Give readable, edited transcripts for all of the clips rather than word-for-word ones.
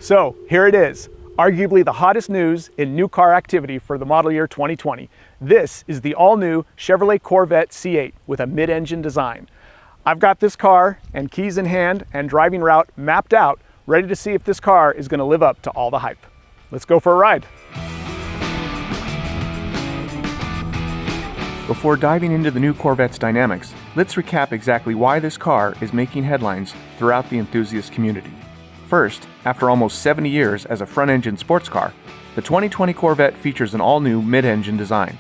So here it is, arguably the hottest news in new car activity for the model year 2020. This is the all-new Chevrolet Corvette C8 with a mid-engine design. I've got this car and keys in hand and driving route mapped out, ready to see if this car is going to live up to all the hype. Let's go for a ride. Before diving into the new Corvette's dynamics, let's recap exactly why this car is making headlines throughout the enthusiast community. First, after almost 70 years as a front-engine sports car, the 2020 Corvette features an all-new mid-engine design.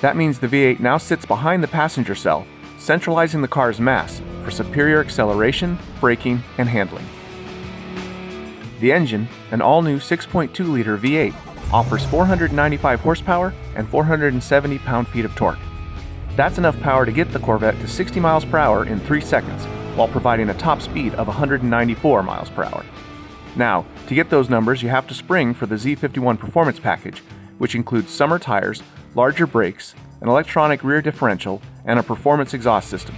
That means the V8 now sits behind the passenger cell, centralizing the car's mass for superior acceleration, braking, and handling. The engine, an all-new 6.2-liter V8, offers 495 horsepower and 470 pound-feet of torque. That's enough power to get the Corvette to 60 miles per hour in 3 seconds, while providing a top speed of 194 miles per hour. Now, to get those numbers, you have to spring for the Z51 Performance Package, which includes summer tires, larger brakes, an electronic rear differential, and a performance exhaust system.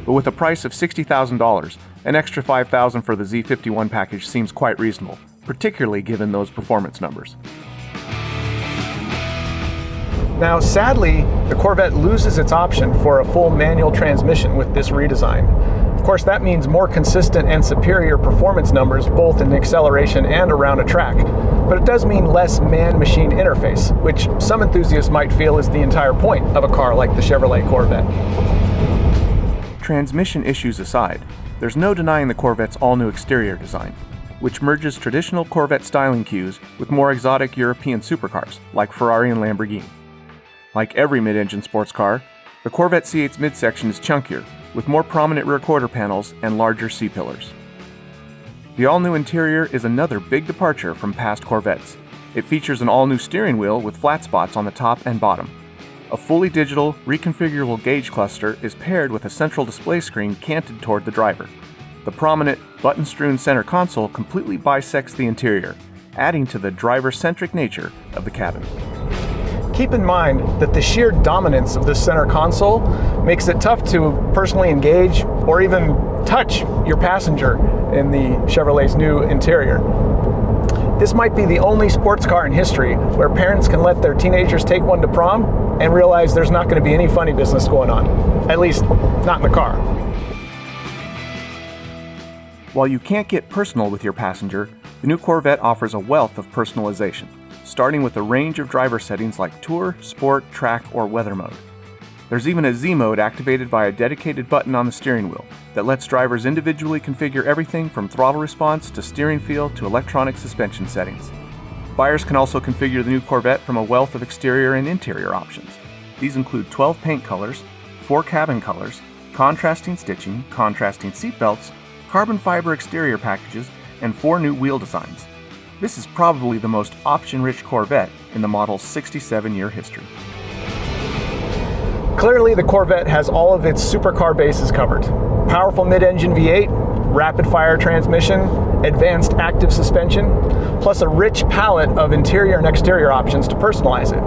But with a price of $60,000, an extra $5,000 for the Z51 package seems quite reasonable, particularly given those performance numbers. Now, sadly, the Corvette loses its option for a full manual transmission with this redesign. Of course, that means more consistent and superior performance numbers both in acceleration and around a track, but it does mean less man-machine interface, which some enthusiasts might feel is the entire point of a car like the Chevrolet Corvette. Transmission issues aside, there's no denying the Corvette's all-new exterior design, which merges traditional Corvette styling cues with more exotic European supercars like Ferrari and Lamborghini. Like every mid-engine sports car, the Corvette C8's midsection is chunkier, with more prominent rear quarter panels and larger C-pillars. The all-new interior is another big departure from past Corvettes. It features an all-new steering wheel with flat spots on the top and bottom. A fully digital, reconfigurable gauge cluster is paired with a central display screen canted toward the driver. The prominent, button-strewn center console completely bisects the interior, adding to the driver-centric nature of the cabin. Keep in mind that the sheer dominance of this center console makes it tough to personally engage or even touch your passenger in the Chevrolet's new interior. This might be the only sports car in history where parents can let their teenagers take one to prom and realize there's not going to be any funny business going on, at least not in the car. While you can't get personal with your passenger, the new Corvette offers a wealth of personalization, starting with a range of driver settings like Tour, Sport, Track, or Weather mode. There's even a Z mode activated by a dedicated button on the steering wheel that lets drivers individually configure everything from throttle response to steering feel to electronic suspension settings. Buyers can also configure the new Corvette from a wealth of exterior and interior options. These include 12 paint colors, 4 cabin colors, contrasting stitching, contrasting seat belts, carbon fiber exterior packages, and 4 new wheel designs. This is probably the most option-rich Corvette in the model's 67-year history. Clearly, the Corvette has all of its supercar bases covered. Powerful mid-engine V8, rapid-fire transmission, advanced active suspension, plus a rich palette of interior and exterior options to personalize it.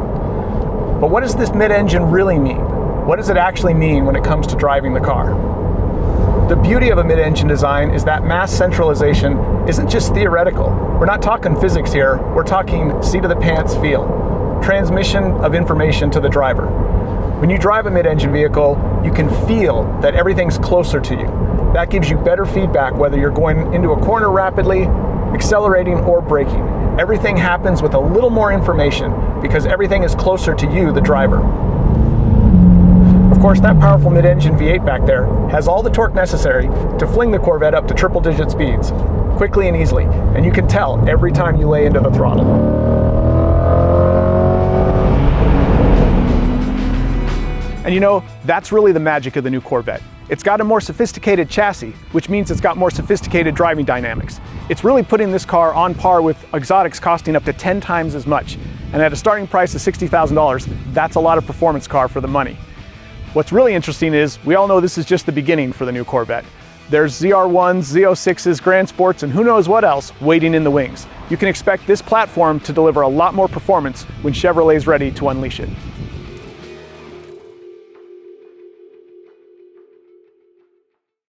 But what does this mid-engine really mean? What does it actually mean when it comes to driving the car? The beauty of a mid-engine design is that mass centralization isn't just theoretical. We're not talking physics here, we're talking seat-of-the-pants feel. Transmission of information to the driver. When you drive a mid-engine vehicle, you can feel that everything's closer to you. That gives you better feedback whether you're going into a corner rapidly, accelerating, or braking. Everything happens with a little more information because everything is closer to you, the driver. Of course, that powerful mid-engine V8 back there has all the torque necessary to fling the Corvette up to triple-digit speeds, quickly and easily, and you can tell every time you lay into the throttle. And you know, that's really the magic of the new Corvette. It's got a more sophisticated chassis, which means it's got more sophisticated driving dynamics. It's really putting this car on par with exotics costing up to 10 times as much. And at a starting price of $60,000, that's a lot of performance car for the money. What's really interesting is we all know this is just the beginning for the new Corvette. There's ZR1s, Z06s, Grand Sports, and who knows what else waiting in the wings. You can expect this platform to deliver a lot more performance when Chevrolet's ready to unleash it.